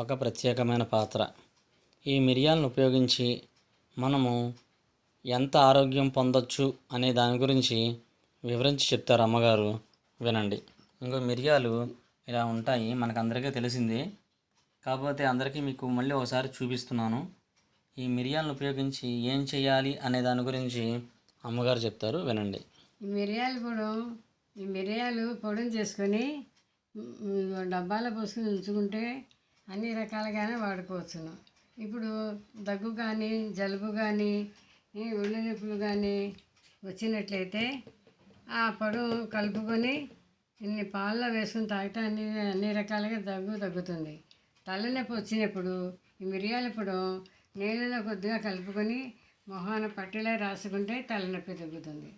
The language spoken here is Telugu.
ఒక ప్రత్యేకమైన పాత్ర. ఈ మిరియాలను ఉపయోగించి మనము ఎంత ఆరోగ్యం పొందొచ్చు అనే దాని గురించి వివరించి చెప్తారు అమ్మగారు. వినండి. మిరియాలు ఇలా ఉంటాయి, మనకందరికీ తెలిసిందే. కాకపోతే అందరికీ మీకు మళ్ళీ ఒకసారి చూపిస్తున్నాను. ఈ మిరియాలను ఉపయోగించి ఏం చేయాలి అనే దాని గురించి అమ్మగారు చెప్తారు, వినండి. ఈ మిరియాలు పొడిని చేసుకొని డబ్బాలో పోసుకొని ఉంచుకుంటే అన్ని రకాలుగానే వాడుకోవచ్చును. ఇప్పుడు దగ్గు కానీ, జలుబు కానీ, ఒళ్ళు నొప్పులు కానీ వచ్చినట్లయితే ఆ పొడి కలుపుకొని ఇన్ని పాలలో వేసుకొని తాగితే అన్ని రకాలుగా తగ్గుతుంది. తలనొప్పి వచ్చినప్పుడు ఈ మిరియాల పొడి నీళ్ళలో కొద్దిగా కలుపుకొని మొహాన పట్టిలా రాసుకుంటే తలనొప్పి తగ్గుతుంది.